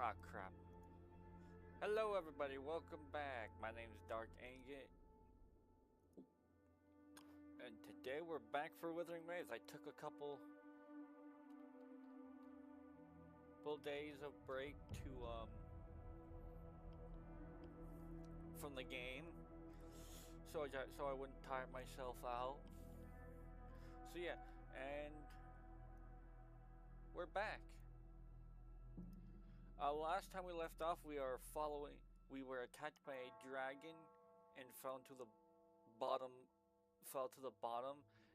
Ah, crap. Hello, everybody. Welcome back. My name is Dark Angit. And today we're back for Wuthering Waves. I took a couple days of break to, from the game. So I wouldn't tire myself out. So yeah, and we're back. Last time we left off, we were attacked by a dragon and fell to the bottom,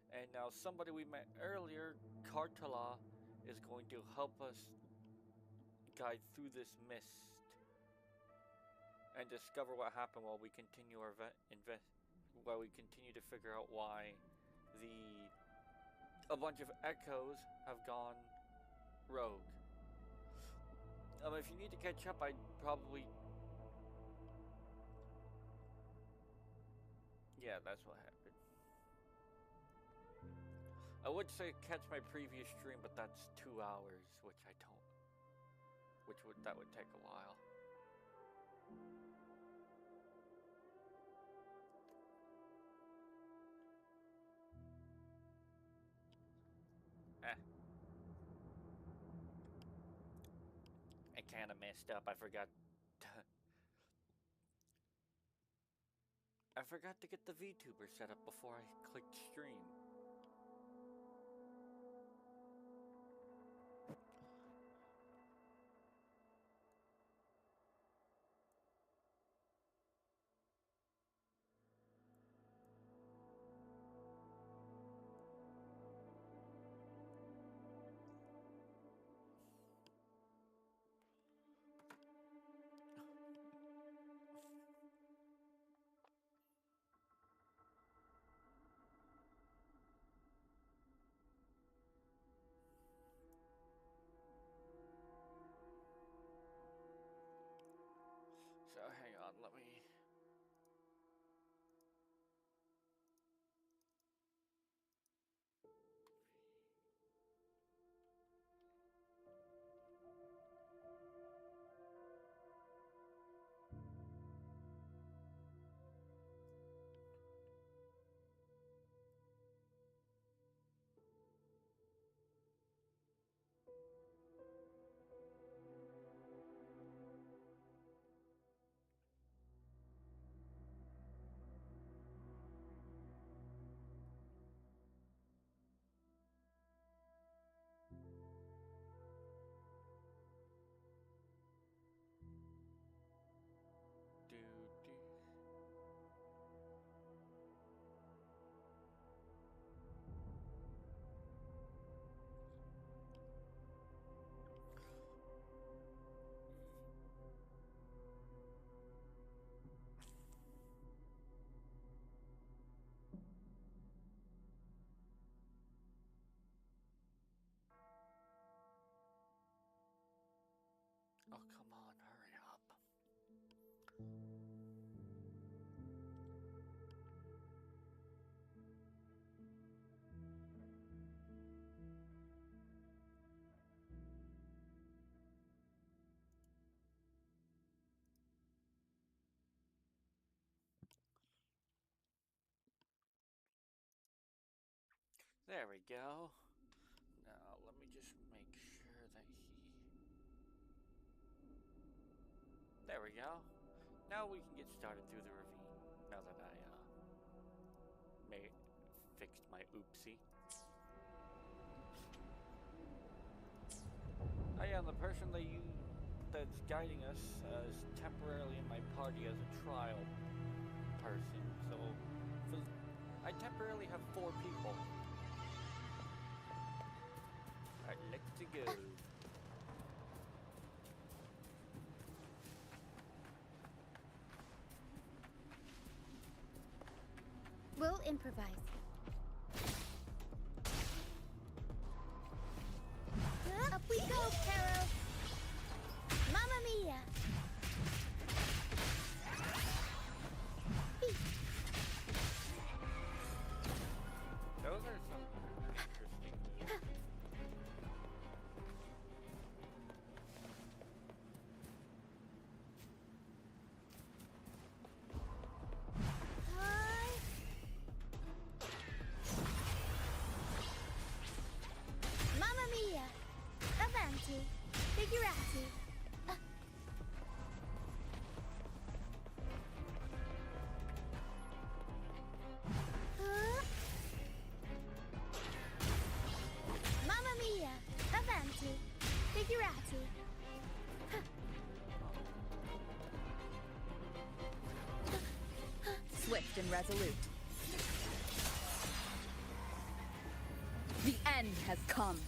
and now somebody we met earlier, Kartala, is going to help us guide through this mist and discover what happened while we continue to figure out why a bunch of echoes have gone rogue. If you need to catch up, I'd probably... Yeah, that's what happened. I would say catch my previous stream, but that's 2 hours, which I don't. That would take a while. I kind of messed up. I forgot to get the VTuber set up before I clicked stream. So hang on, let me... Do. Oh, come on, hurry up. There we go. Now, let me just make sure that There we go. Now we can get started through the ravine. Now that I, fixed my oopsie. I am the person that's guiding us is temporarily in my party as a trial person. So, I temporarily have 4 people. Alright, let's go. We'll improvise. Up we go, Carol! Mamma mia! Those are some interesting moves. Figurati. Mamma mia! Avanti! Figurati! Swift and resolute. The end has come.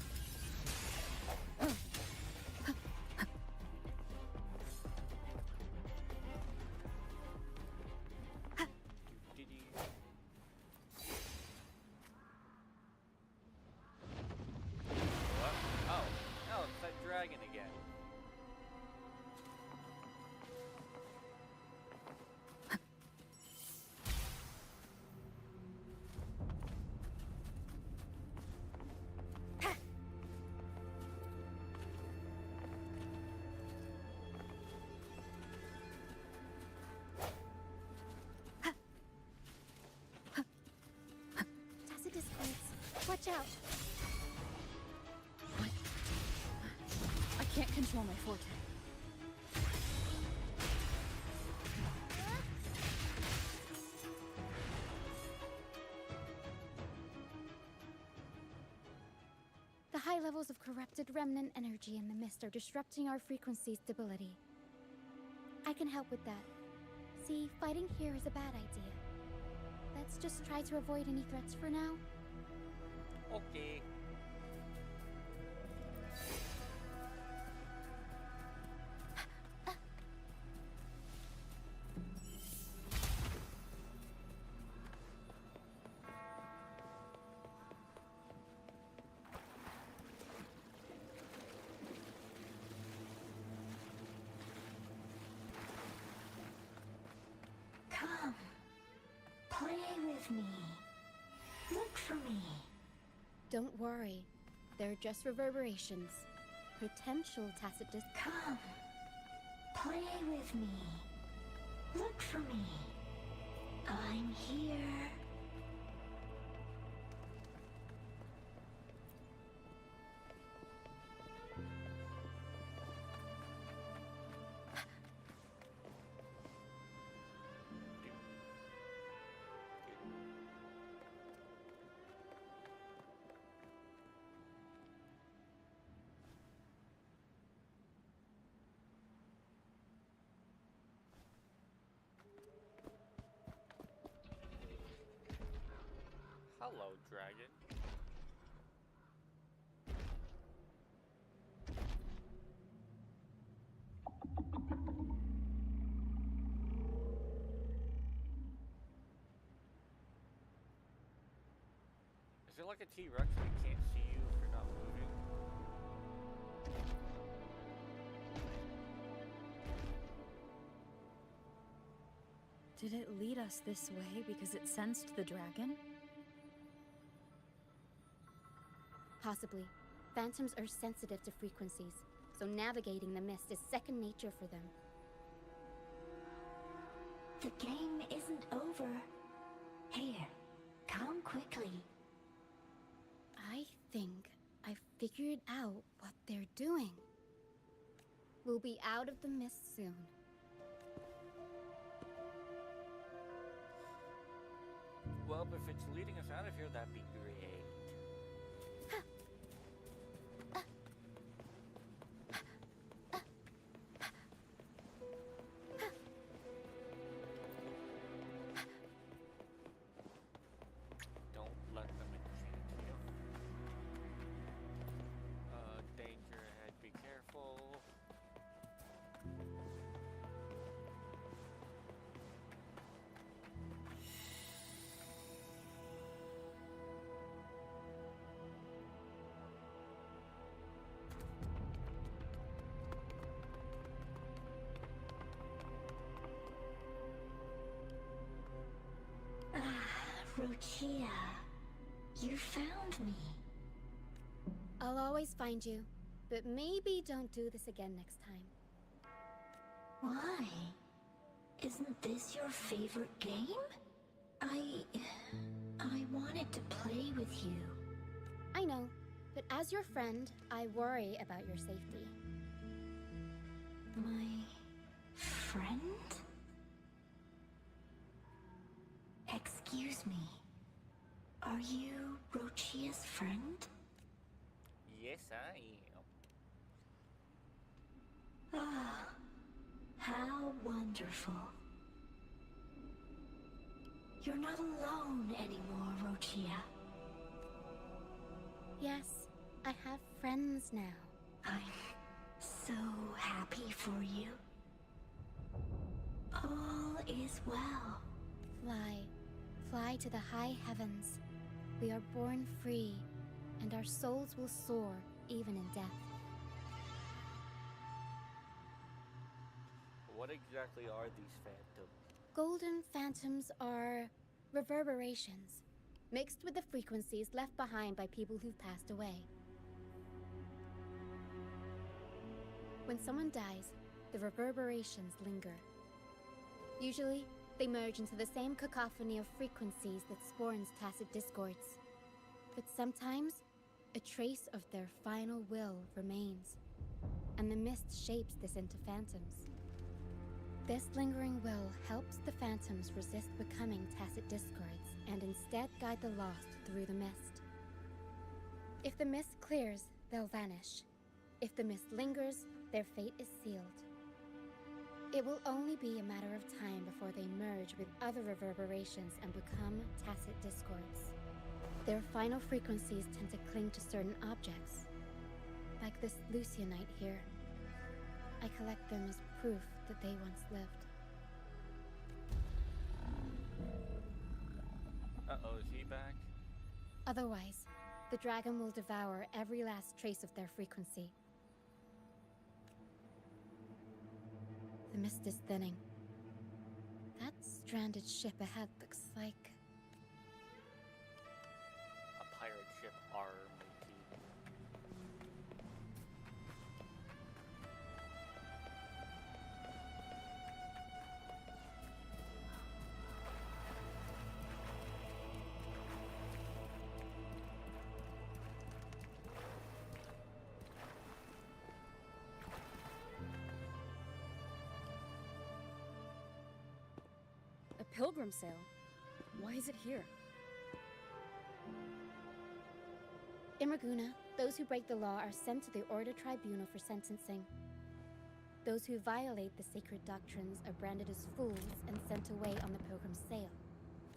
What? Oh, no, it's that dragon again. Tacitus points. Watch out! I can't control my forte. The high levels of corrupted remnant energy in the mist are disrupting our frequency stability. I can help with that. See, fighting here is a bad idea. Let's just try to avoid any threats for now. Okay. Come, play with me. Look for me. Don't worry. They're just reverberations. Potential Tacitus. Come, play with me. Look for me. I'm here. Hello, dragon. Is it like a T-Rex and it can't see you if you're not moving? Did it lead us this way because it sensed the dragon? Possibly. Phantoms are sensitive to frequencies, so navigating the mist is second nature for them. The game isn't over. Here, come quickly. I think I've figured out what they're doing. We'll be out of the mist soon. Well, if it's leading us out of here, that'd be great. Don't let them enchant you. Danger ahead, be careful. Rochia, you found me. I'll always find you, but maybe don't do this again next time. Why? Isn't this your favorite game? I wanted to play with you. I know, but as your friend, I worry about your safety. My friend? Excuse me. Are you Rochia's friend? Yes, I am. Ah, how wonderful. You're not alone anymore, Rochia. Yes, I have friends now. I'm so happy for you. All is well. Fly. Fly to the high heavens. We are born free, and our souls will soar even in death. What exactly are these phantoms? Golden phantoms are reverberations, mixed with the frequencies left behind by people who've passed away. When someone dies, the reverberations linger. Usually, they merge into the same cacophony of frequencies that spawns tacit discords. But sometimes, a trace of their final will remains, and the mist shapes this into phantoms. This lingering will helps the phantoms resist becoming tacit discords and instead guide the lost through the mist. If the mist clears, they'll vanish. If the mist lingers, their fate is sealed. It will only be a matter of time before they merge with other reverberations and become tacit discords. Their final frequencies tend to cling to certain objects, like this Lucianite here. I collect them as proof that they once lived. Uh-oh, is he back? Otherwise, the dragon will devour every last trace of their frequency. The mist is thinning. That stranded ship ahead looks like... A pirate ship arm. A pilgrim sale? Why is it here? In Raguna, those who break the law are sent to the Order Tribunal for sentencing. Those who violate the sacred doctrines are branded as fools and sent away on the pilgrim's sail.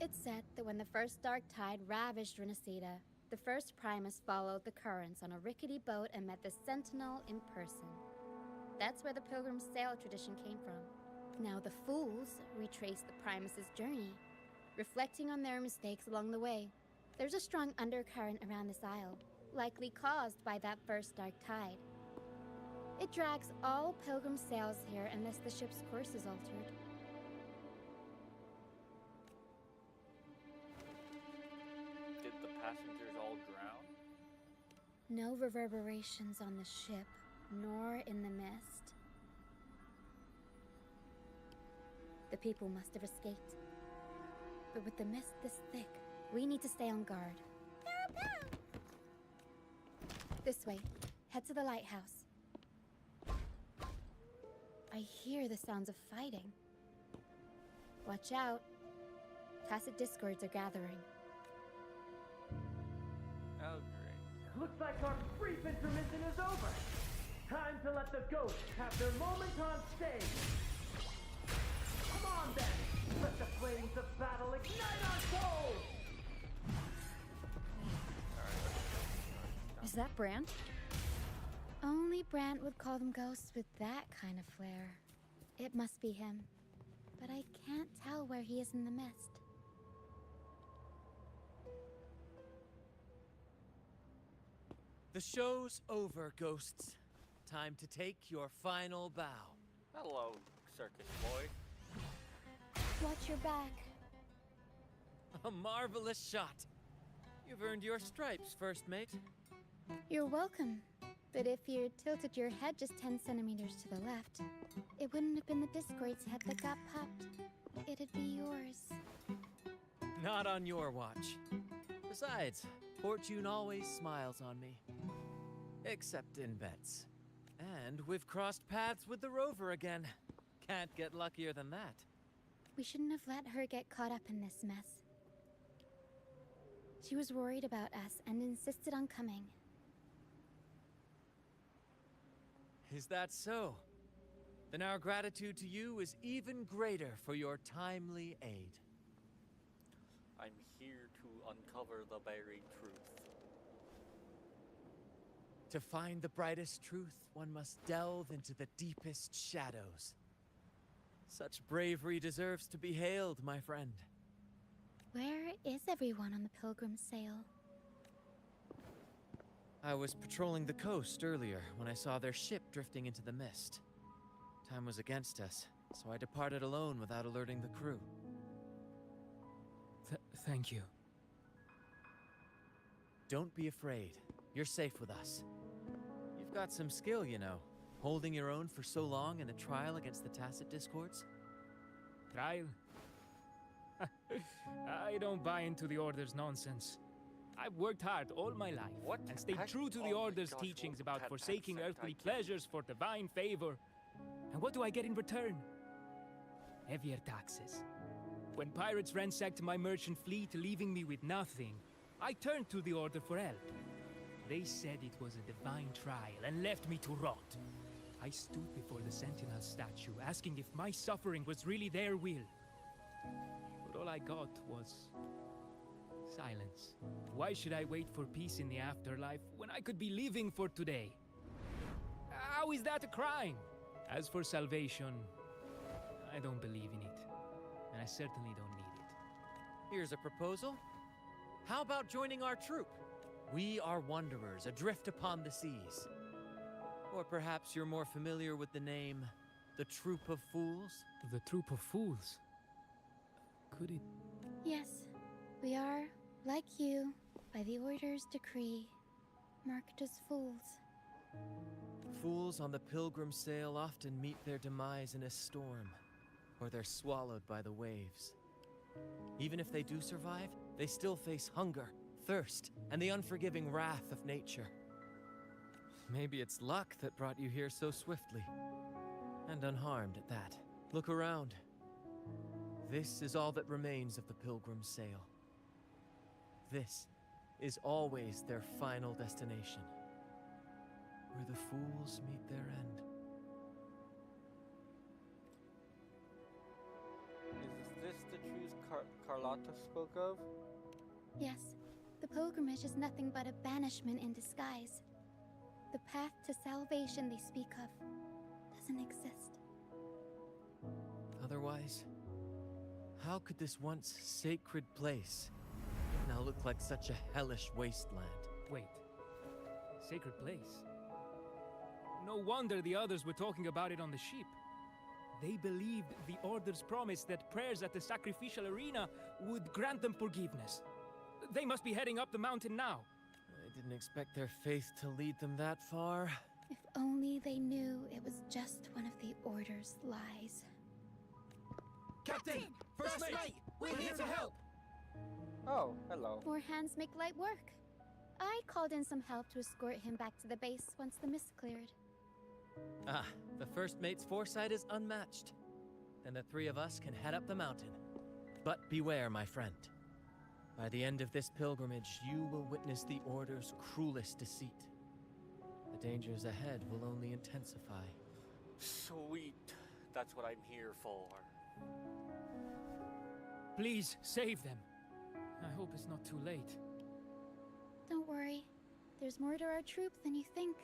It's said that when the first dark tide ravaged rinascita, the first Primus followed the currents on a rickety boat and met the Sentinel in person. That's where the pilgrim's sail tradition came from. Now the fools retrace the Primus's journey, reflecting on their mistakes along the way. There's a strong undercurrent around this isle, likely caused by that first dark tide. It drags all pilgrim sails here unless the ship's course is altered. Did the passengers all drown? No reverberations on the ship, nor in the mist. The people must have escaped. But with the mist this thick, we need to stay on guard. This way. Head to the lighthouse. I hear the sounds of fighting. Watch out. Tacit discords are gathering. Oh, great. Looks like our brief intermission is over. Time to let the ghosts have their moment on stage. Come on then! Let the flames of battle ignite our souls! Is that Brand? Only Brant would call them ghosts with that kind of flair. It must be him. But I can't tell where he is in the mist. The show's over, ghosts. Time to take your final bow. Hello, circus boy. Watch your back. A marvelous shot. You've earned your stripes, first mate. You're welcome. But if you tilted your head just 10 centimeters to the left, it wouldn't have been the Discord's head that got popped. It'd be yours. Not on your watch. Besides, fortune always smiles on me. Except in bets. And we've crossed paths with the rover again. Can't get luckier than that. We shouldn't have let her get caught up in this mess. She was worried about us and insisted on coming. Is that so? Then our gratitude to you is even greater for your timely aid. I'm here to uncover the buried truth. To find the brightest truth, one must delve into the deepest shadows. Such bravery deserves to be hailed, my friend. Where is everyone on the pilgrim sail? I was patrolling the coast earlier when I saw their ship drifting into the mist. Time was against us, so I departed alone without alerting the crew. Thank you. Don't be afraid. You're safe with us. You've got some skill, you know. Holding your own for so long in a trial against the Tacit Discords. Trial? I don't buy into the Order's nonsense. I've worked hard all my life What? and stayed true to Oh the my Order's gosh, teachings what about cat forsaking accent earthly I get. pleasures for divine favor. And what do I get in return? Heavier taxes. When pirates ransacked my merchant fleet, leaving me with nothing, I turned to the Order for help. They said it was a divine trial and left me to rot. I stood before the Sentinel statue, asking if my suffering was really their will. But all I got was silence. Why should I wait for peace in the afterlife when I could be living for today? How is that a crime? As for salvation, I don't believe in it. And I certainly don't need it. Here's a proposal. How about joining our troop? We are wanderers, adrift upon the seas. Or perhaps you're more familiar with the name, the Troop of Fools? The troop of fools? Could it... Yes, we are, like you, by the Order's decree, marked as fools. Fools on the pilgrim sail often meet their demise in a storm, or they're swallowed by the waves. Even if they do survive, they still face hunger, thirst, and the unforgiving wrath of nature. Maybe it's luck that brought you here so swiftly, and unharmed at that. Look around. This is all that remains of the pilgrim sail. This is always their final destination, where the fools meet their end. Is this the truth Carlotta spoke of? Yes, the pilgrimage is nothing but a banishment in disguise. The path to salvation they speak of doesn't exist. Otherwise, how could this once sacred place now look like such a hellish wasteland? Wait. Sacred place? No wonder the others were talking about it on the ship. They believed the Order's promise that prayers at the sacrificial arena would grant them forgiveness. They must be heading up the mountain now. I didn't expect their faith to lead them that far. If only they knew it was just one of the Order's lies. Captain! First mate! We're here to help! Oh, hello. More hands make light work. I called in some help to escort him back to the base once the mist cleared. Ah, the first mate's foresight is unmatched. Then the three of us can head up the mountain. But beware, my friend. By the end of this pilgrimage, you will witness the Order's cruelest deceit. The dangers ahead will only intensify. Sweet. That's what I'm here for. Please, save them. I hope it's not too late. Don't worry. There's more to our troop than you think.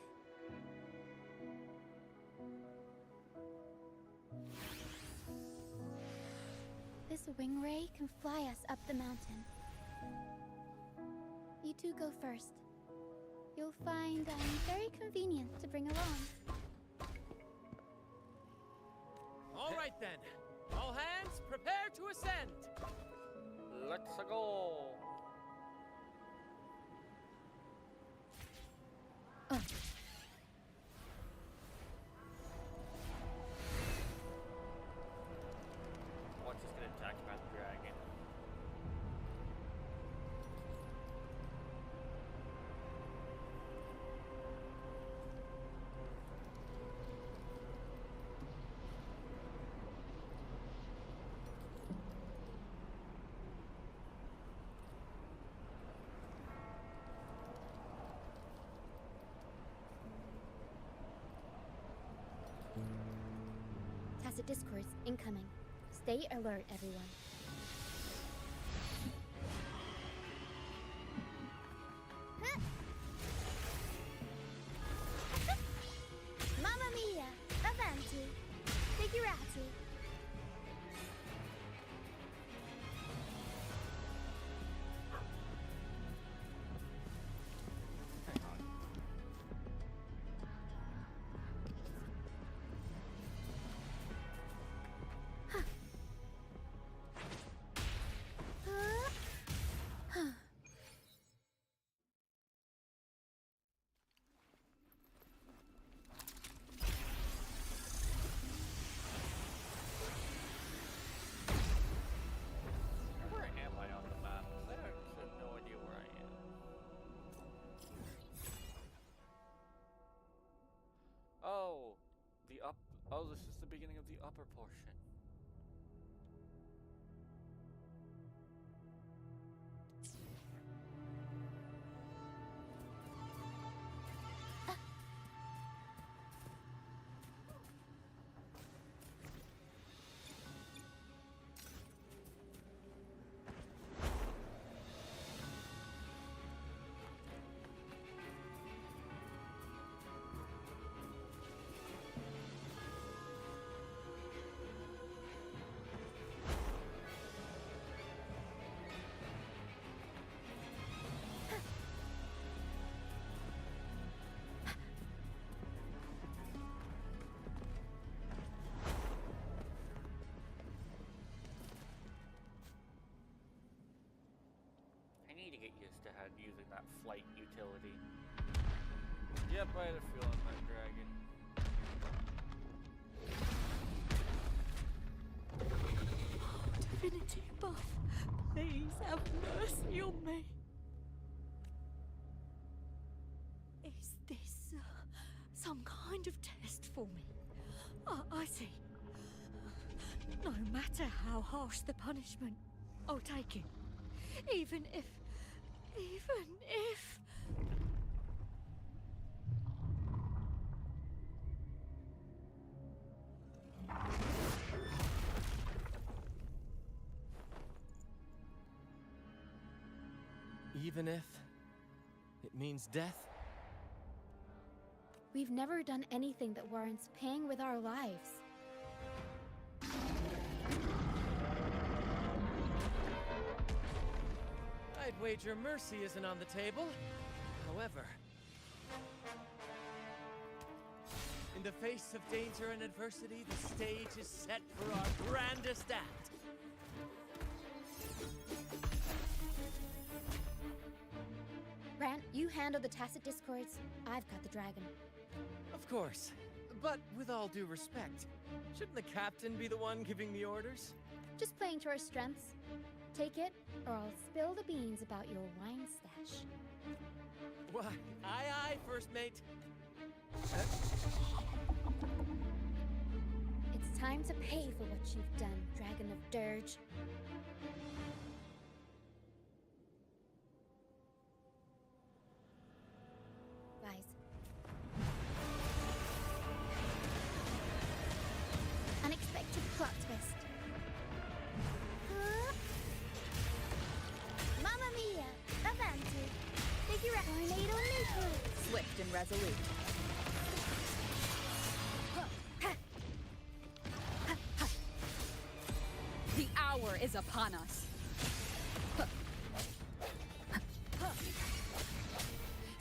This wing ray can fly us up the mountain. You two go first. You'll find very convenient to bring along. All right then. All hands, prepare to ascend. Let's go. What's just gonna attack my dragon? tacit discords incoming. Stay alert, everyone. Mamma mia! Avanti! Figurati! Hang on. Where am I on the map? 'Cause I have no idea where I am. Oh, oh, this is the beginning of the upper portion. I need to get used to using that flight utility. Yep, I had a feeling that dragon. Divinity above, please have mercy on me. Is this some kind of test for me? I see. No matter how harsh the punishment, I'll take it. Even if... Even if it means death? We've never done anything that warrants paying with our lives. I'd wager mercy isn't on the table. However, in the face of danger and adversity, the stage is set for our grandest act. Brant, you handle the tacit discords. I've got the dragon. Of course. But with all due respect, shouldn't the captain be the one giving the orders? Just playing to our strengths. Take it, or I'll spill the beans about your wine stash. Why, aye, first mate. It's time to pay for what you've done, Dragon of Dirge. Guys. Unexpected plot twist. Mamma mia! Avanti! Figure out tornado nuclear! Swift and resolute. The hour is upon us.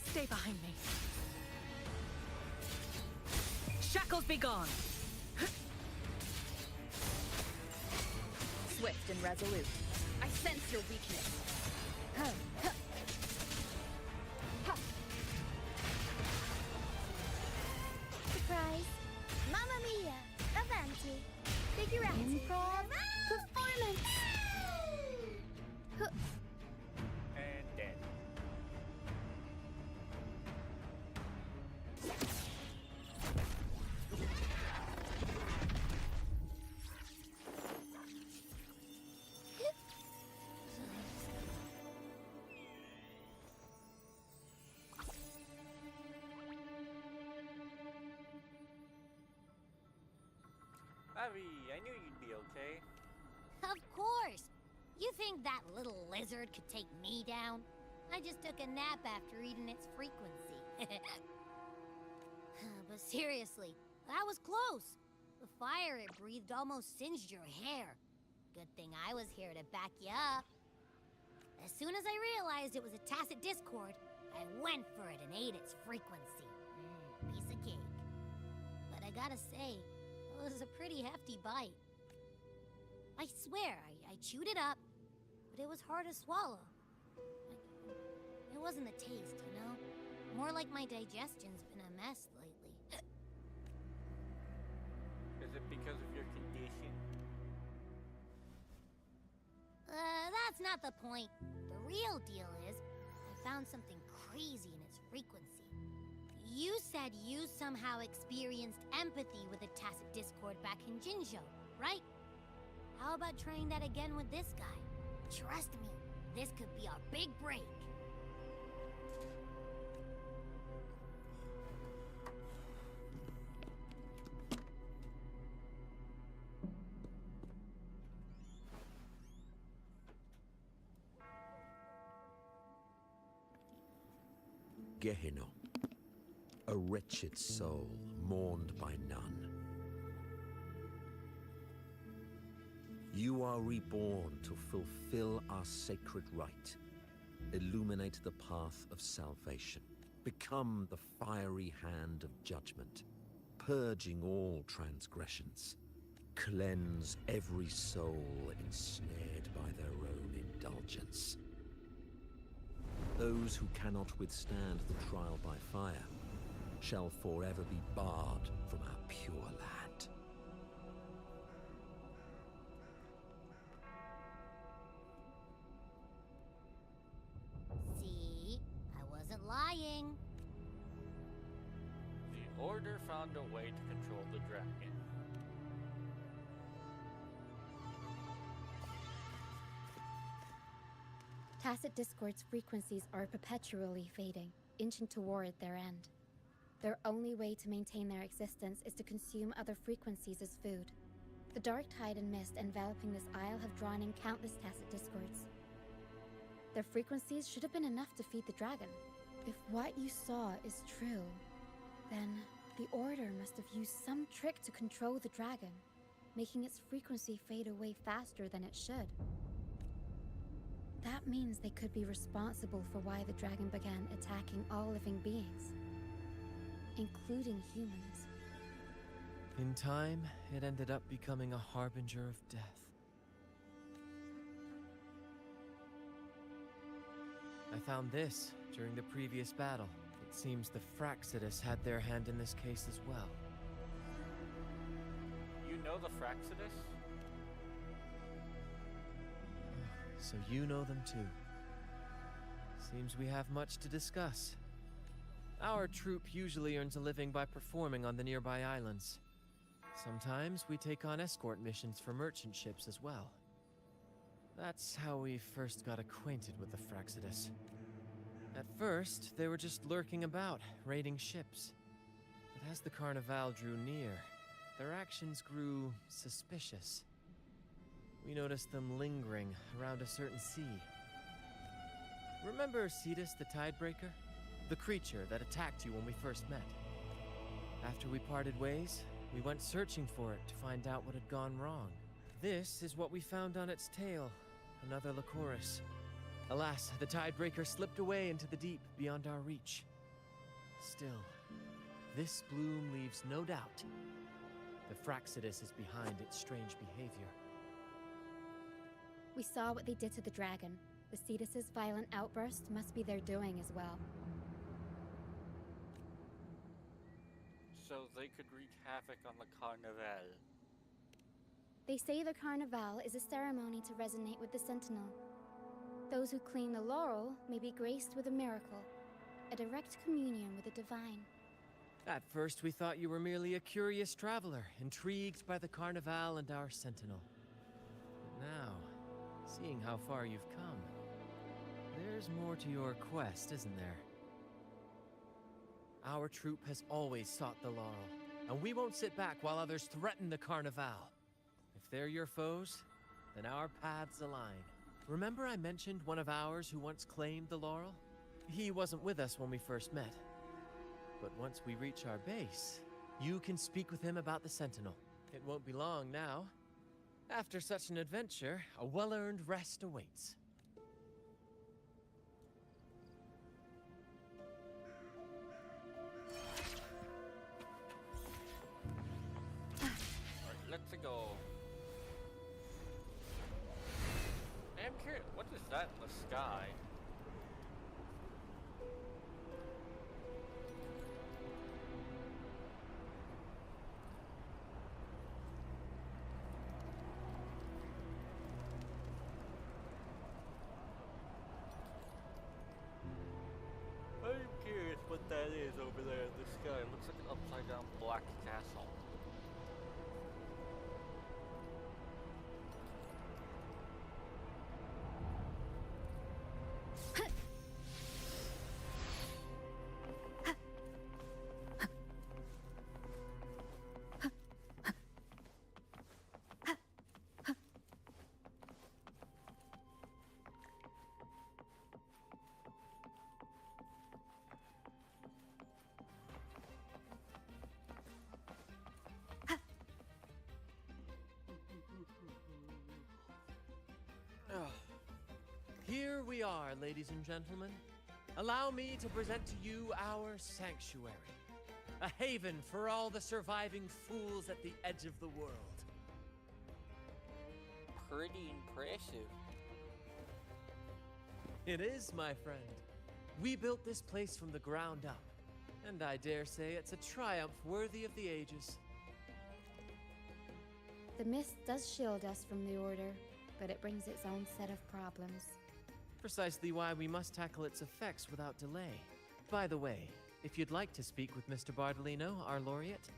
Stay behind me. Shackles be gone. Swift and resolute. I sense your weakness. Surprise! Mamma mia! Avanti! Figure out improv performance! And dead. Abby, I knew you'd be okay. Of course! You think that little lizard could take me down? I just took a nap after eating its frequency. But seriously, that was close. The fire it breathed almost singed your hair. Good thing I was here to back you up. As soon as I realized it was a tacit discord, I went for it and ate its frequency. Piece of cake. But I gotta say, it was a pretty hefty bite. I swear, I chewed it up, but it was hard to swallow. It wasn't the taste, you know? More like my digestion's been a mess lately. Is it because of your condition? That's not the point. The real deal is, I found something crazy in its frequency. You said you somehow experienced empathy with the tacit discord back in Jinzhou, right? How about trying that again with this guy? Trust me, this could be our big break. Gehenna, a wretched soul mourned by none. You are reborn to fulfill our sacred rite, illuminate the path of salvation, become the fiery hand of judgment, purging all transgressions, cleanse every soul ensnared by their own indulgence. Those who cannot withstand the trial by fire shall forever be barred from our pure land. See? I wasn't lying. The Order found a way to control the dragon. Tacit Discord's frequencies are perpetually fading, inching toward their end. Their only way to maintain their existence is to consume other frequencies as food. The dark tide and mist enveloping this isle have drawn in countless Tacit Discords. Their frequencies should have been enough to feed the dragon. If what you saw is true, then the Order must have used some trick to control the dragon, making its frequency fade away faster than it should. That means they could be responsible for why the dragon began attacking all living beings, including humans. In time, it ended up becoming a harbinger of death. I found this during the previous battle. It seems the Fraxidus had their hand in this case as well. You know the Fraxidus? So you know them too. Seems we have much to discuss. Our troop usually earns a living by performing on the nearby islands. Sometimes we take on escort missions for merchant ships as well. That's how we first got acquainted with the Fraxidus. At first, they were just lurking about, raiding ships. But as the Carnival drew near, their actions grew suspicious. We noticed them lingering around a certain sea. Remember Cetus the Tidebreaker? The creature that attacked you when we first met. After we parted ways, we went searching for it to find out what had gone wrong. This is what we found on its tail, another Lycoris. Alas, the Tidebreaker slipped away into the deep beyond our reach. Still, this bloom leaves no doubt. The Fraxidus is behind its strange behavior. We saw what they did to the dragon. The Cetus's violent outburst must be their doing as well. So they could wreak havoc on the Carnival. They say the Carnival is a ceremony to resonate with the Sentinel. Those who claim the laurel may be graced with a miracle, a direct communion with the divine. At first, we thought you were merely a curious traveler, intrigued by the Carnival and our Sentinel. But now, seeing how far you've come, there's more to your quest, isn't there? Our troop has always sought the laurel, and we won't sit back while others threaten the Carnival. they're your foes, then our paths align. Remember I mentioned one of ours who once claimed the laurel? He wasn't with us when we first met. But once we reach our base, you can speak with him about the Sentinel. It won't be long now. After such an adventure, a well-earned rest awaits. Alright, let's go. I'm curious, what is that in the sky? I'm curious what that is over there in the sky. It looks like an upside down black castle. Here we are, ladies and gentlemen. Allow me to present to you our sanctuary. A haven for all the surviving fools at the edge of the world. Pretty impressive. It is, my friend. We built this place from the ground up. And I dare say it's a triumph worthy of the ages. The mist does shield us from the Order, but it brings its own set of problems. Precisely why we must tackle its effects without delay. By the way, if you'd like to speak with Mr. Bardolino, our laureate,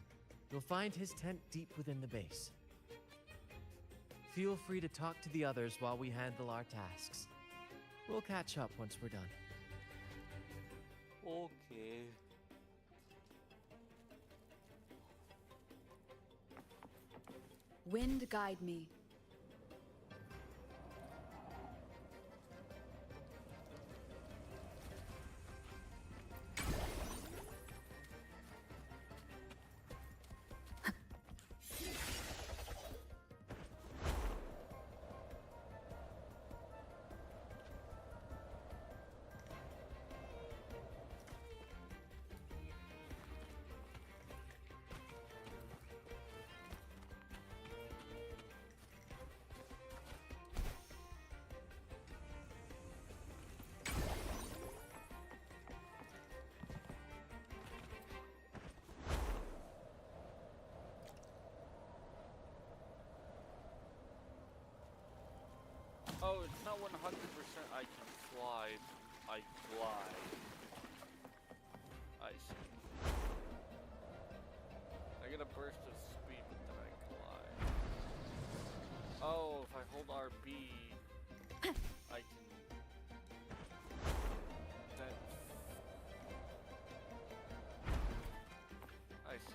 you'll find his tent deep within the base. Feel free to talk to the others while we handle our tasks. We'll catch up once we're done. Okay. Wind guide me. Oh, it's not 100% I can fly. I glide. I see. I get a burst of speed, but then I glide. Oh, if I hold RB, I can... Then... I see.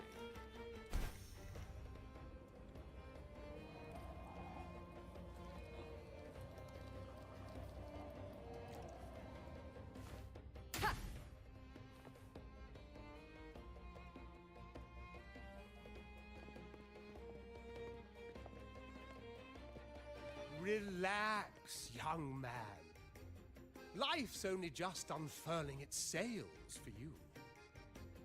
Relax, young man. Life's only just unfurling its sails for you.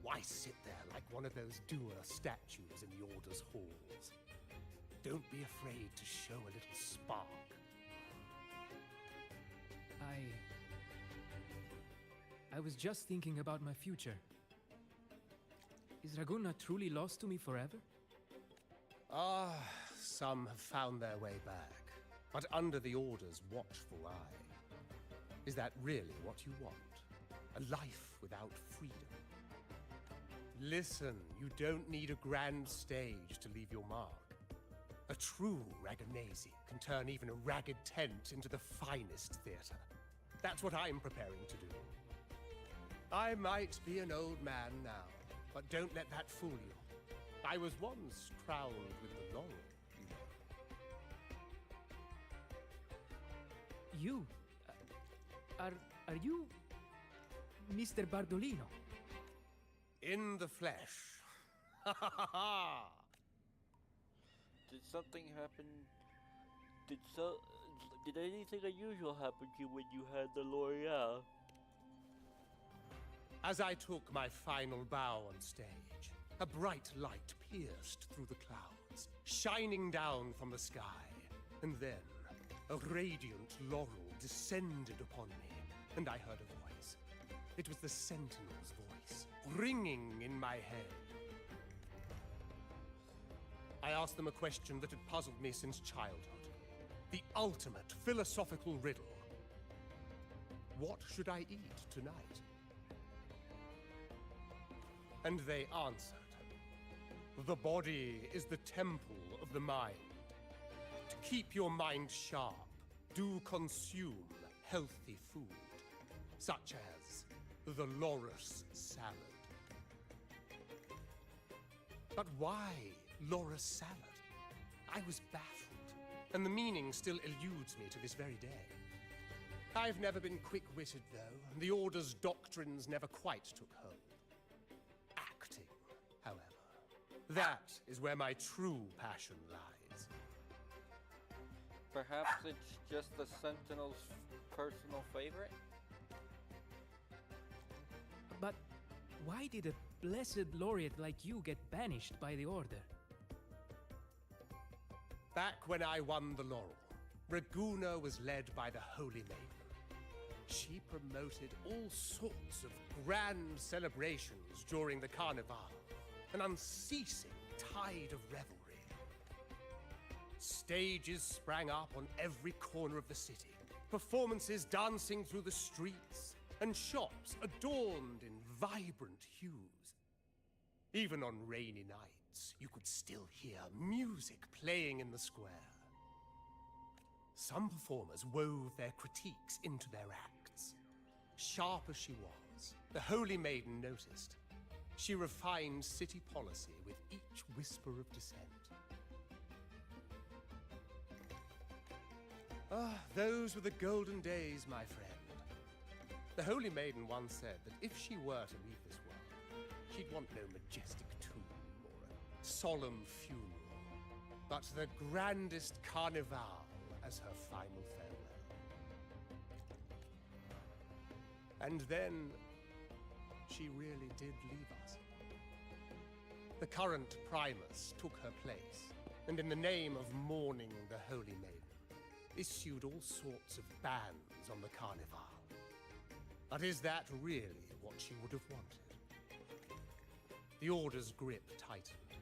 Why sit there like one of those dour statues in the Order's halls? Don't be afraid to show a little spark. I was just thinking about my future. Is Raguna truly lost to me forever? Ah, some have found their way back, but under the Order's watchful eye. Is that really what you want? A life without freedom? Listen, you don't need a grand stage to leave your mark. A true Raganese can turn even a ragged tent into the finest theater. That's what I'm preparing to do. I might be an old man now, but don't let that fool you. I was once crowned with the laurel, you know. You? Are you Mr. Bardolino? In the flesh. Ha ha ha ha! Did something happen? Did anything unusual happen to you when you had the L'Oreal? As I took my final bow on stage, a bright light pierced through the clouds, shining down from the sky. And then, a radiant laurel descended upon me, and I heard a voice. It was the Sentinel's voice, ringing in my head. I asked them a question that had puzzled me since childhood. The ultimate philosophical riddle. What should I eat tonight? And they answered. The body is the temple of the mind. To keep your mind sharp, do consume healthy food, such as the loris salad. But why loris salad? I was baffled, and the meaning still eludes me to this very day. I've never been quick-witted, though, and the Order's doctrines never quite took hold. Acting, however, that is where my true passion lies. Perhaps it's just the Sentinel's personal favorite? But why did a blessed laureate like you get banished by the Order? Back when I won the laurel, Raguna was led by the Holy Maiden. She promoted all sorts of grand celebrations during the Carnival, an unceasing tide of revelry. Stages sprang up on every corner of the city, performances dancing through the streets, and shops adorned in vibrant hues. Even on rainy nights, you could still hear music playing in the square. Some performers wove their critiques into their acts. Sharp as she was, the Holy Maiden noticed. She refined city policy with each whisper of dissent. Ah, those were the golden days, my friend. The Holy Maiden once said that if she were to leave this world, she'd want no majestic tomb or a solemn funeral, but the grandest carnival as her final farewell. And then, she really did leave us. The current Primus took her place, and in the name of mourning the Holy Maiden, issued all sorts of bans on the Carnival. But is that really what she would have wanted? The Order's grip tightened,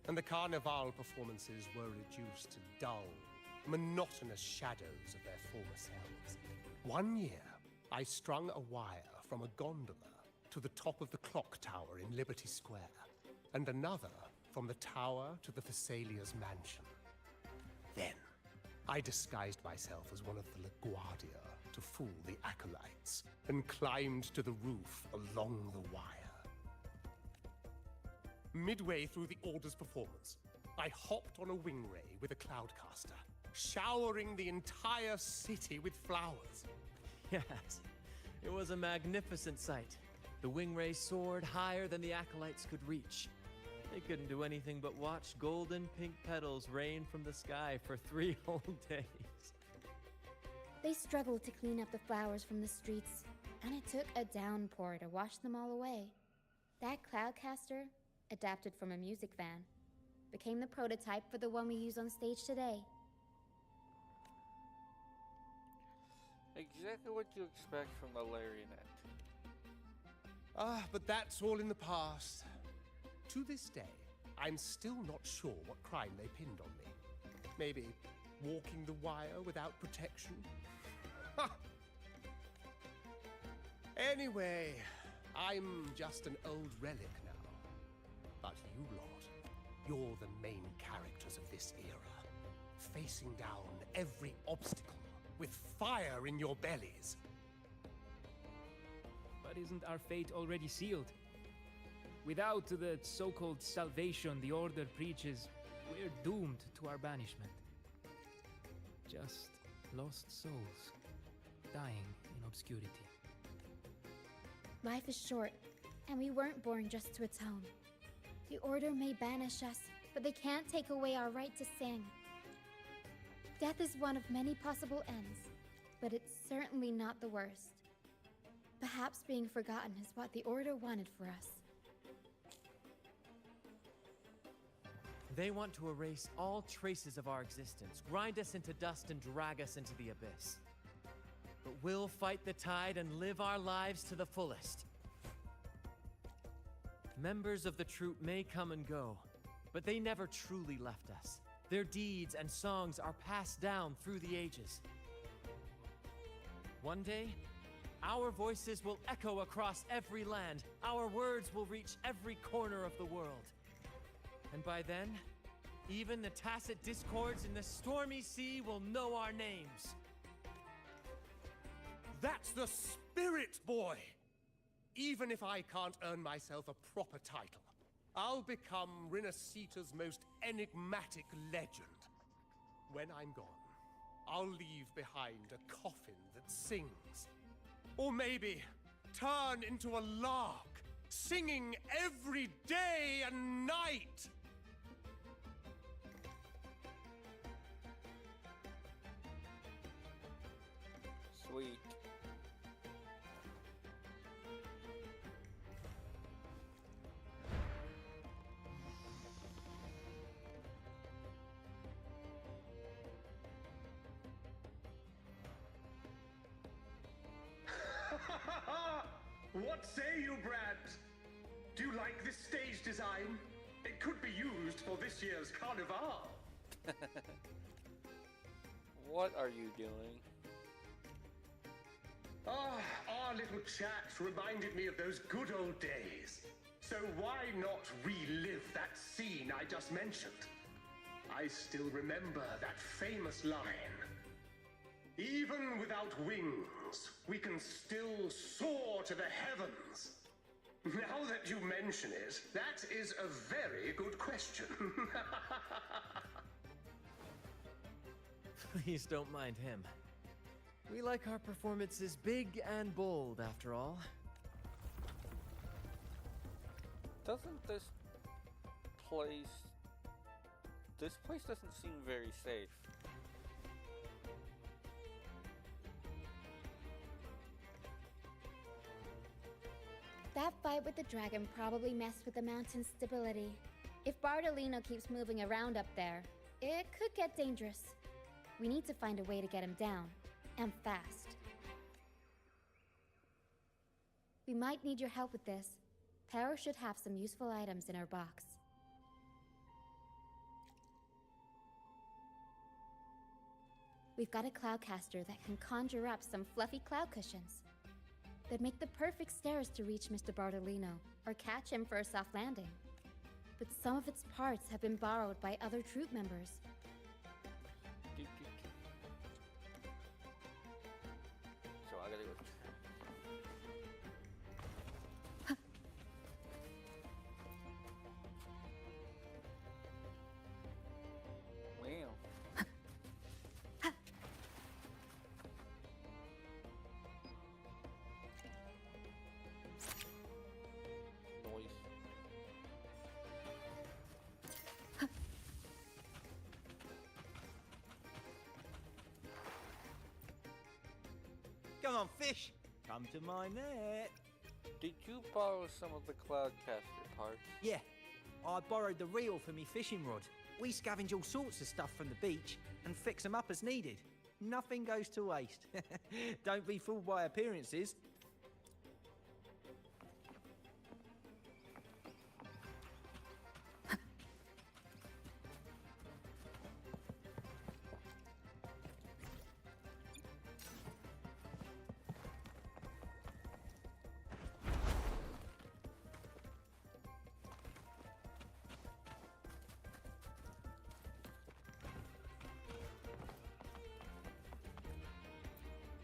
and the Carnival performances were reduced to dull, monotonous shadows of their former selves. One year, I strung a wire from a gondola to the top of the clock tower in Liberty Square, and another from the tower to the Thessalia's mansion. Then, I disguised myself as one of the LaGuardia to fool the acolytes, and climbed to the roof along the wire. Midway through the Order's performance, I hopped on a wingray with a cloudcaster, showering the entire city with flowers. Yes, it was a magnificent sight. The wingray soared higher than the acolytes could reach. They couldn't do anything but watch golden pink petals rain from the sky for 3 whole days. They struggled to clean up the flowers from the streets, and it took a downpour to wash them all away. That cloudcaster, adapted from a music van, became the prototype for the one we use on stage today. Exactly what you expect from the Larionette. Ah, but that's all in the past. To this day, I'm still not sure what crime they pinned on me. Maybe walking the wire without protection? Anyway, I'm just an old relic now. But you lot, you're the main characters of this era, facing down every obstacle with fire in your bellies. But isn't our fate already sealed? Without the so-called salvation the Order preaches, we're doomed to our banishment. Just lost souls. dying in obscurity. Life is short, and we weren't born just to atone. The Order may banish us, but they can't take away our right to sing. Death is one of many possible ends, but it's certainly not the worst. Perhaps being forgotten is what the Order wanted for us. They want to erase all traces of our existence, grind us into dust and drag us into the abyss. But we'll fight the tide and live our lives to the fullest. Members of the troupe may come and go, but they never truly left us. Their deeds and songs are passed down through the ages. One day, our voices will echo across every land. Our words will reach every corner of the world. And by then, even the tacit discords in the stormy sea will know our names. That's the spirit, boy! Even if I can't earn myself a proper title, I'll become Rinascita's most enigmatic legend. When I'm gone, I'll leave behind a coffin that sings. Or maybe turn into a lark, singing every day and night! Sweet. What say you, Brad? Do you like this stage design? It could be used for this year's carnival. What are you doing? Ah, our little chat reminded me of those good old days. So why not relive that scene I just mentioned? I still remember that famous line. Even without wings, we can still soar to the heavens. Now that you mention it, that is a very good question. Please don't mind him. We like our performances big and bold, after all. Doesn't this place doesn't seem very safe. That fight with the dragon probably messed with the mountain's stability. If Bartolino keeps moving around up there, it could get dangerous. We need to find a way to get him down, and fast. We might need your help with this. Pero should have some useful items in our box. We've got a cloudcaster that can conjure up some fluffy cloud cushions. They'd make the perfect stairs to reach Mr. Bartolino, or catch him for a soft landing. But some of its parts have been borrowed by other troop members. So I gotta go. Wow. Noise. Come on, fish! Come to my net. Did you borrow some of the Cloudcaster parts? Yeah, I borrowed the reel for me fishing rod. We scavenge all sorts of stuff from the beach and fix them up as needed. Nothing goes to waste. Don't be fooled by appearances.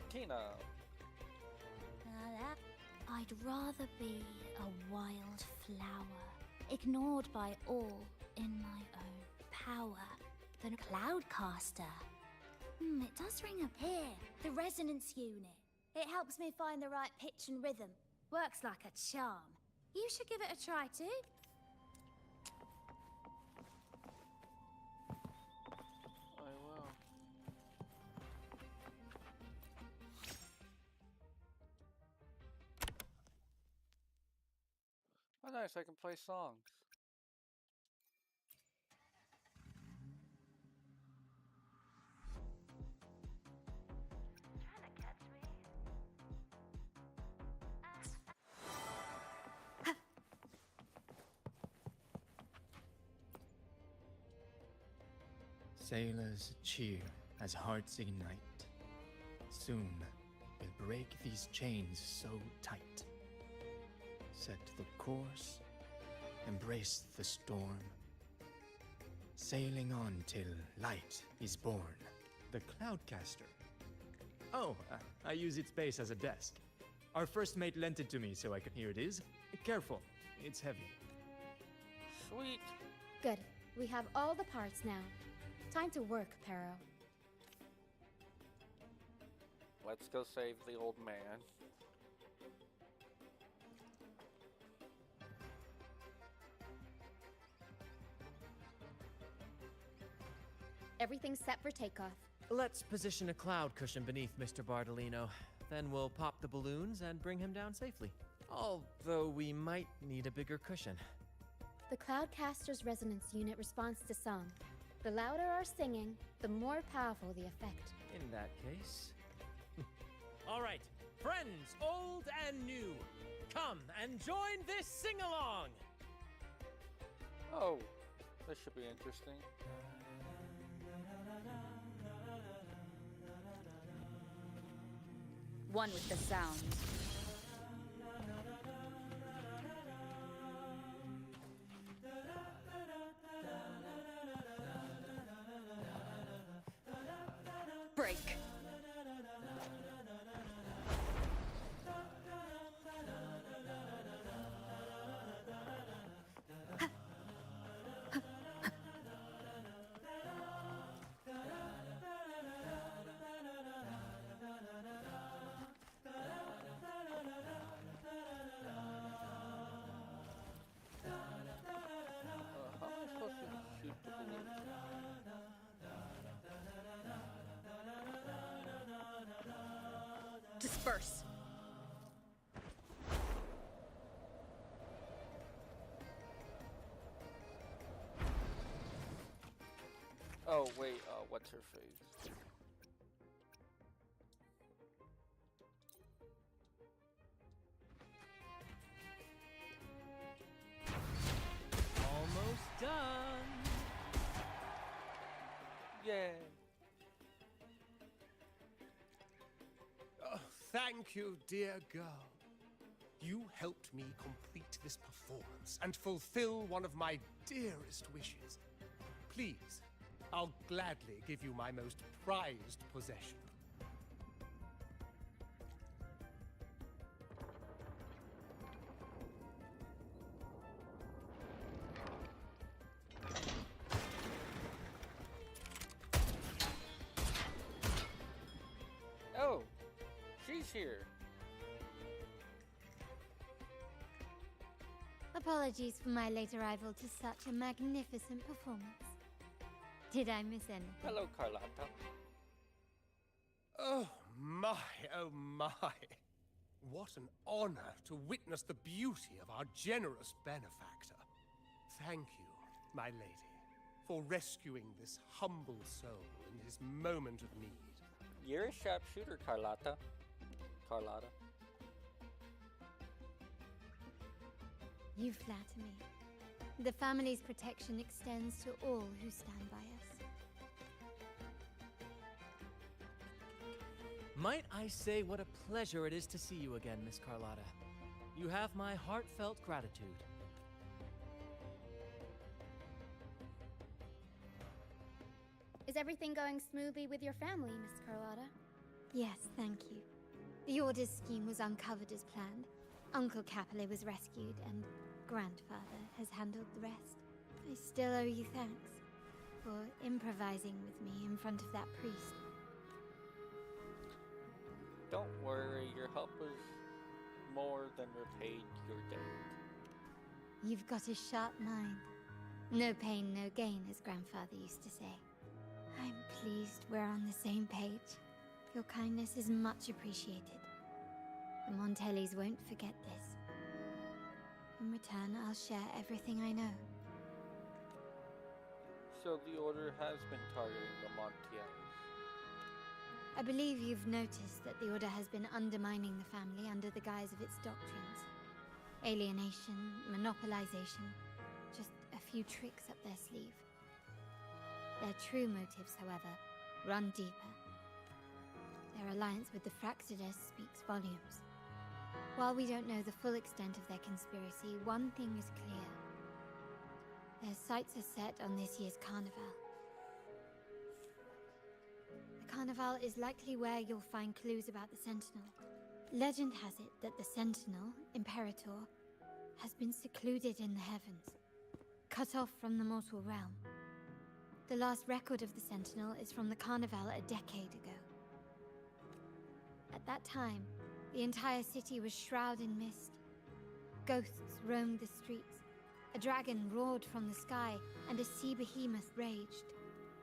Tina. I'd rather be a wild flower, ignored by all in my own power, than a cloudcaster. It does ring up here. The resonance unit. It helps me find the right pitch and rhythm. Works like a charm. You should give it a try too. I will. Oh, nice, I can play songs. Sailors cheer as hearts ignite. Soon we'll break these chains so tight. Set the course, embrace the storm. Sailing on till light is born. The Cloudcaster. Oh, I use its base as a desk. Our first mate lent it to me so I could. Here it is. Careful, it's heavy. Sweet. Good. We have all the parts now. Time to work, Pero. Let's go save the old man. Everything's set for takeoff. Let's position a cloud cushion beneath Mr. Bardolino. Then we'll pop the balloons and bring him down safely. Although we might need a bigger cushion. The Cloudcaster's resonance unit responds to song. The louder our singing, the more powerful the effect. In that case... All right, friends, old and new, come and join this sing-along! Oh, this should be interesting. One with the sound. Break. How am I supposed to shoot the balloon? Disperse. Oh, wait, what's her face? Almost done. Yay. Oh, thank you, dear girl. You helped me complete this performance and fulfill one of my dearest wishes. Please, I'll gladly give you my most prized possession. Oh, she's here. Apologies for my late arrival to such a magnificent performance. Did I miss anything? Hello, Carlotta. Oh my, oh my. What an honor to witness the beauty of our generous benefactor. Thank you, my lady, for rescuing this humble soul in his moment of need. You're a sharpshooter, Carlotta. Carlotta. You flatter me. The family's protection extends to all who stand by us. Might I say what a pleasure it is to see you again, Miss Carlotta. You have my heartfelt gratitude. Is everything going smoothly with your family, Miss Carlotta? Yes, thank you. The Order's scheme was uncovered as planned. Uncle Capulet was rescued, and Grandfather has handled the rest. I still owe you thanks for improvising with me in front of that priest. Don't worry, your help is more than repaid your debt. You've got a sharp mind. No pain, no gain, as Grandfather used to say. I'm pleased we're on the same page. Your kindness is much appreciated. The Montellis won't forget this. In return, I'll share everything I know. So the Order has been targeting the Montiels. I believe you've noticed that the Order has been undermining the family under the guise of its doctrines. Alienation, monopolization, just a few tricks up their sleeve. Their true motives, however, run deeper. Their alliance with the Fraxides speaks volumes. While we don't know the full extent of their conspiracy, one thing is clear. Their sights are set on this year's carnival. The carnival is likely where you'll find clues about the Sentinel. Legend has it that the Sentinel, Imperator, has been secluded in the heavens, cut off from the mortal realm. The last record of the Sentinel is from the carnival a decade ago. At that time, the entire city was shrouded in mist. Ghosts roamed the streets. A dragon roared from the sky, and a sea behemoth raged,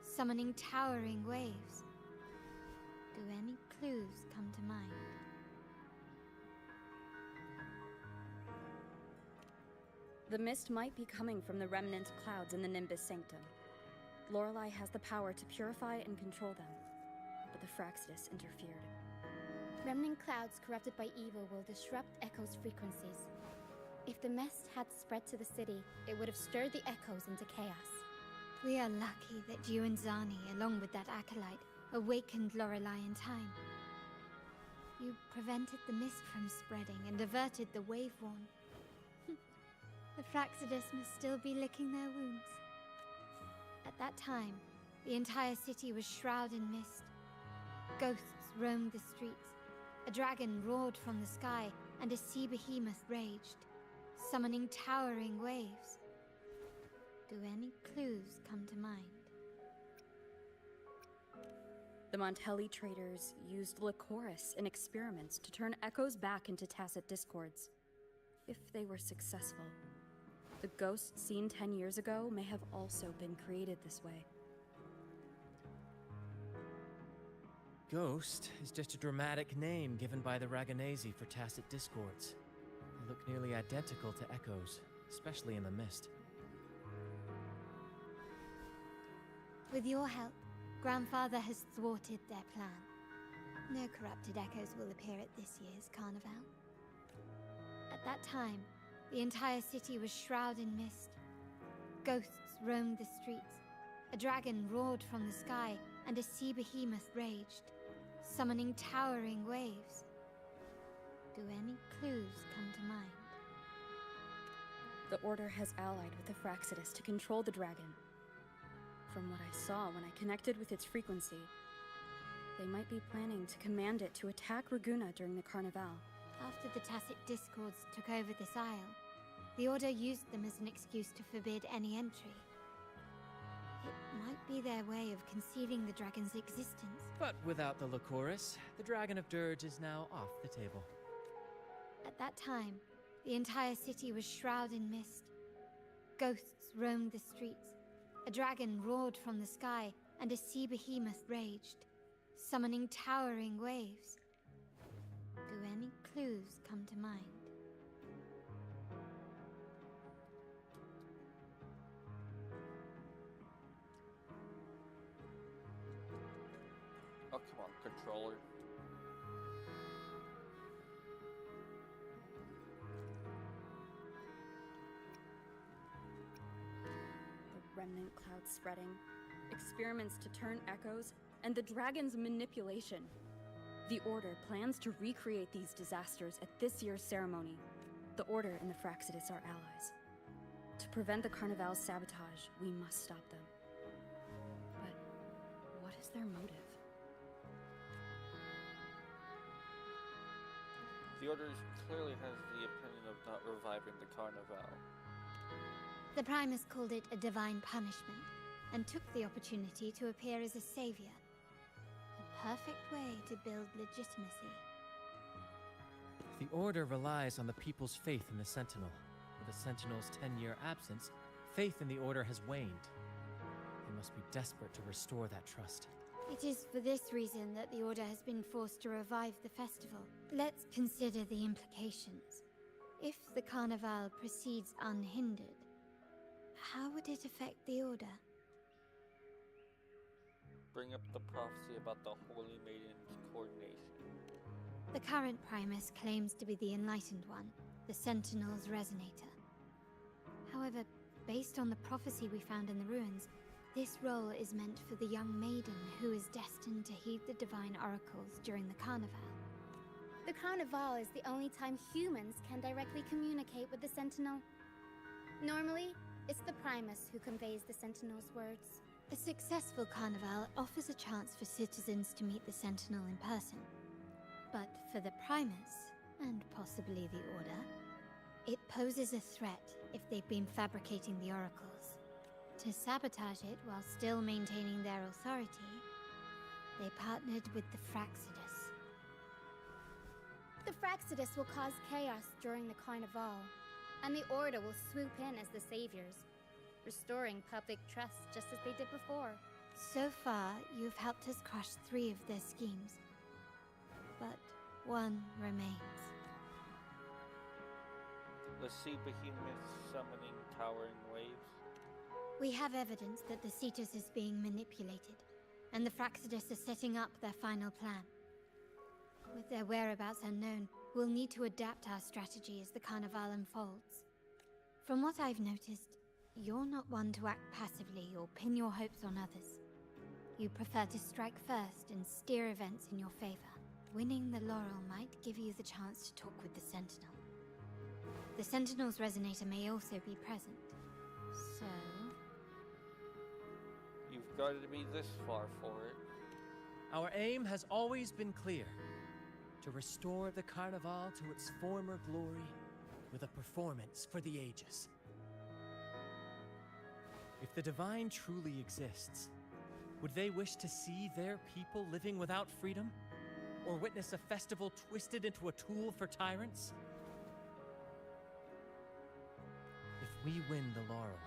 summoning towering waves. Do any clues come to mind? The mist might be coming from the remnant clouds in the Nimbus Sanctum. Lorelei has the power to purify and control them, but the Fraxides interfered. Remnant clouds corrupted by evil will disrupt Echo's frequencies. If the mist had spread to the city, it would have stirred the echoes into chaos. We are lucky that you and Zani, along with that acolyte, awakened Lorelei in time. You prevented the mist from spreading and averted the wave-worn. The Fraxides must still be licking their wounds. At that time, the entire city was shrouded in mist. Ghosts roamed the streets. A dragon roared from the sky, and a sea behemoth raged, summoning towering waves. Do any clues come to mind? The Montelli traders used Lycoris in experiments to turn echoes back into tacit discords. If they were successful, the ghosts seen 10 years ago may have also been created this way. Ghost is just a dramatic name given by the Raganesi for tacit discords. They look nearly identical to echoes, especially in the mist. With your help, Grandfather has thwarted their plan. No corrupted echoes will appear at this year's carnival. At that time, the entire city was shrouded in mist. Ghosts roamed the streets. A dragon roared from the sky, and a sea behemoth raged, summoning towering waves. Do any clues come to mind? The Order has allied with the Fraxides to control the dragon. From what I saw when I connected with its frequency, they might be planning to command it to attack Raguna during the carnival. After the tacit discords took over this isle, the Order used them as an excuse to forbid any entry. It might be their way of concealing the dragon's existence. But without the Lycoris, the Dragon of Dirge is now off the table. At that time, the entire city was shrouded in mist. Ghosts roamed the streets. A dragon roared from the sky, and a sea behemoth raged, summoning towering waves. Do any clues come to mind? Oh, come on, controller. The remnant clouds spreading, experiments to turn echoes, and the dragon's manipulation. The Order plans to recreate these disasters at this year's ceremony. The Order and the Fraxides are allies. To prevent the Carnival's sabotage, we must stop them. But what is their motive? The Order clearly has the opinion of not reviving the Carnival. The Primus called it a divine punishment, and took the opportunity to appear as a savior. A perfect way to build legitimacy. The Order relies on the people's faith in the Sentinel. With the Sentinel's 10-year absence, faith in the Order has waned. They must be desperate to restore that trust. It is for this reason that the Order has been forced to revive the festival. Let's consider the implications. If the Carnival proceeds unhindered, how would it affect the Order? Bring up the prophecy about the Holy Maiden's coordination. The current Primus claims to be the Enlightened One, the Sentinel's Resonator. However, based on the prophecy we found in the ruins, this role is meant for the young maiden who is destined to heed the divine oracles during the Carnival. The Carnival is the only time humans can directly communicate with the Sentinel. Normally, it's the Primus who conveys the Sentinel's words. A successful Carnival offers a chance for citizens to meet the Sentinel in person. But for the Primus, and possibly the Order, it poses a threat if they've been fabricating the oracles. To sabotage it while still maintaining their authority, they partnered with the Fraxidus. The Fraxidus will cause chaos during the Carnival, and the Order will swoop in as the saviors, restoring public trust just as they did before. So far, you've helped us crush 3 of their schemes, but one remains. The sea behemoth summoning towering waves. We have evidence that the Cetus is being manipulated, and the Fraxidus are setting up their final plan. With their whereabouts unknown, we'll need to adapt our strategy as the Carnival unfolds. From what I've noticed, you're not one to act passively or pin your hopes on others. You prefer to strike first and steer events in your favor. Winning the laurel might give you the chance to talk with the Sentinel. The Sentinel's Resonator may also be present, so... You've got to be this far for it. Our aim has always been clear. To restore the Carnival to its former glory with a performance for the ages. If the Divine truly exists, would they wish to see their people living without freedom? Or witness a festival twisted into a tool for tyrants? If we win the laurel,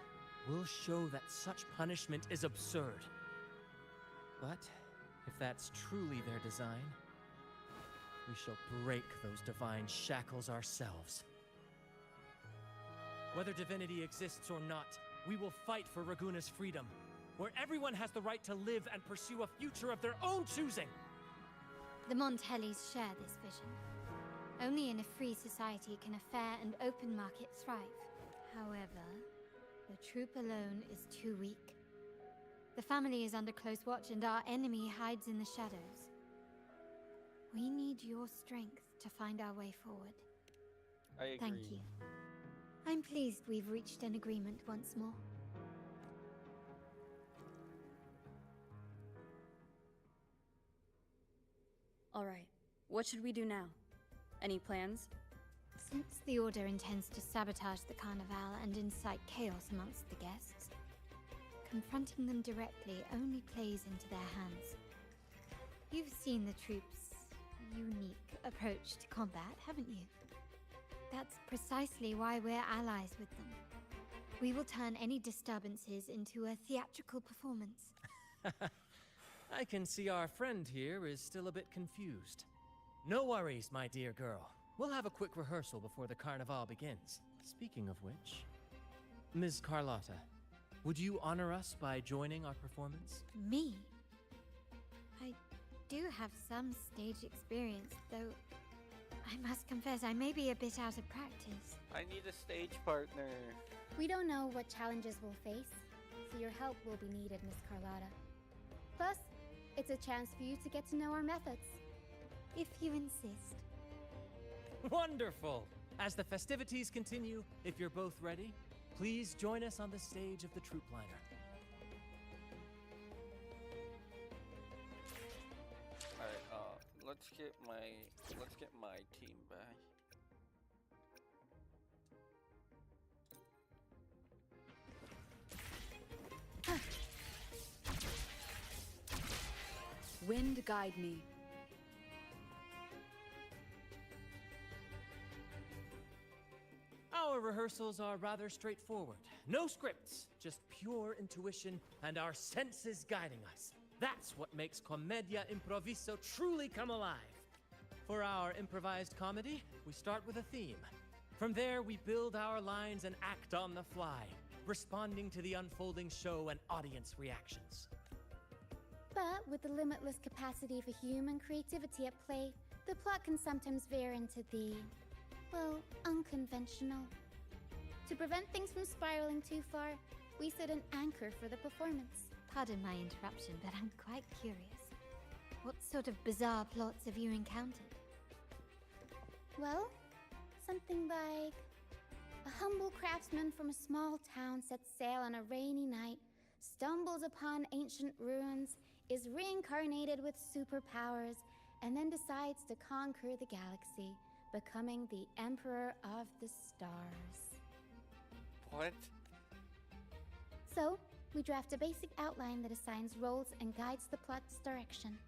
we'll show that such punishment is absurd. But if that's truly their design, we shall break those divine shackles ourselves. Whether divinity exists or not, we will fight for Raguna's freedom, where everyone has the right to live and pursue a future of their own choosing. The Montellis share this vision. Only in a free society can a fair and open market thrive. However, the troop alone is too weak. The family is under close watch and our enemy hides in the shadows. We need your strength to find our way forward. I agree. Thank you. I'm pleased we've reached an agreement once more. All right, what should we do now? Any plans? Since the Order intends to sabotage the Carnival and incite chaos amongst the guests, confronting them directly only plays into their hands. You've seen the troops' unique approach to combat, haven't you? That's precisely why we're allies with them. We will turn any disturbances into a theatrical performance. I can see our friend here is still a bit confused. No worries, my dear girl. We'll have a quick rehearsal before the Carnival begins. Speaking of which, Ms. Carlotta, would you honor us by joining our performance? Me? I do have some stage experience, though I must confess I may be a bit out of practice. I need a stage partner. We don't know what challenges we'll face, so your help will be needed, Miss Carlotta. Plus, it's a chance for you to get to know our methods, if you insist. Wonderful! As the festivities continue, if you're both ready, please join us on the stage of the troop liner. Alright, let's get my team back. Wind guide me. rehearsals are rather straightforward. No scripts, just pure intuition and our senses guiding us. That's what makes Commedia Improviso truly come alive. For our improvised comedy, we start with a theme. From there, we build our lines and act on the fly, responding to the unfolding show and audience reactions. But with the limitless capacity for human creativity at play, the plot can sometimes veer into the, well, unconventional. To prevent things from spiraling too far, we set an anchor for the performance. Pardon my interruption, but I'm quite curious. What sort of bizarre plots have you encountered? Well, something like a humble craftsman from a small town sets sail on a rainy night, stumbles upon ancient ruins, is reincarnated with superpowers, and then decides to conquer the galaxy, becoming the Emperor of the Stars. What? So, we draft a basic outline that assigns roles and guides the plot's direction.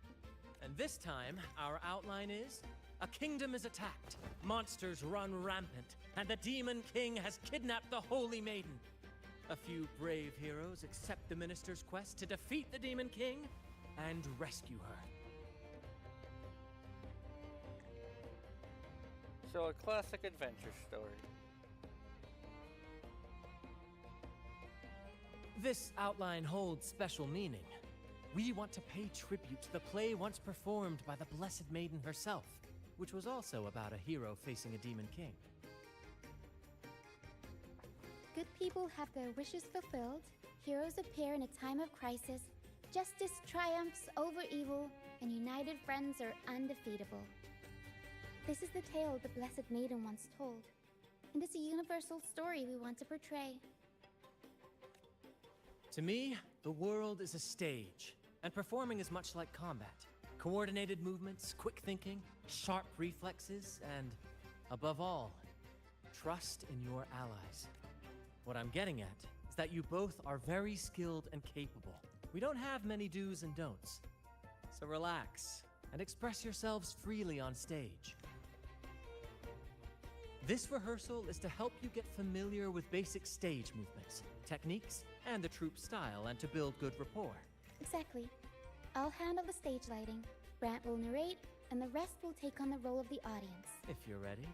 And this time, our outline is: a kingdom is attacked, monsters run rampant, and the Demon King has kidnapped the Holy Maiden. A few brave heroes accept the minister's quest to defeat the Demon King and rescue her. So a classic adventure story. This outline holds special meaning. We want to pay tribute to the play once performed by the Blessed Maiden herself, which was also about a hero facing a Demon King. Good people have their wishes fulfilled, heroes appear in a time of crisis, justice triumphs over evil, and united friends are undefeatable. This is the tale the Blessed Maiden once told, and it's a universal story we want to portray. To me, the world is a stage, and performing is much like combat. Coordinated movements, quick thinking, sharp reflexes, and, above all, trust in your allies. What I'm getting at is that you both are very skilled and capable. We don't have many do's and don'ts. So relax and express yourselves freely on stage. This rehearsal is to help you get familiar with basic stage movements, techniques, and the troupe's style, and to build good rapport. Exactly. I'll handle the stage lighting, Brant will narrate, and the rest will take on the role of the audience. If you're ready,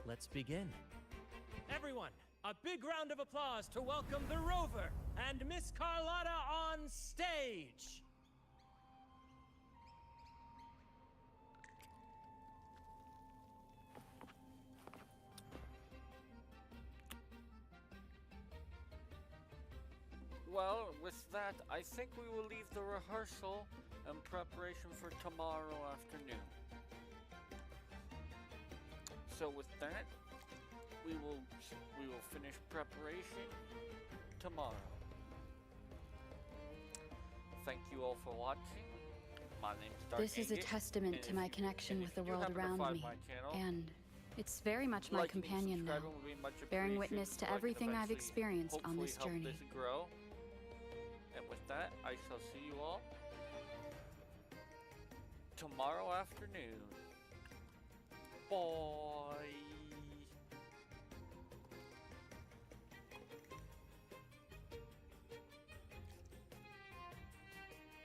let's begin. Everyone, a big round of applause to welcome the Rover and Miss Carlotta on stage! Well, with that, I think we will leave the rehearsal in preparation for tomorrow afternoon. So with that, we will finish preparation tomorrow. Thank you all for watching. My name's Dark This is a Agate, testament and to if my you- connection and with if the you do world happen to around find me, my channel, and it's very much my liking and companion now, subscribing would be much bearing appreciated witness to so I can everything I've eventually experienced on hopefully this help journey. this grow. And with that, I shall see you all tomorrow afternoon. Bye.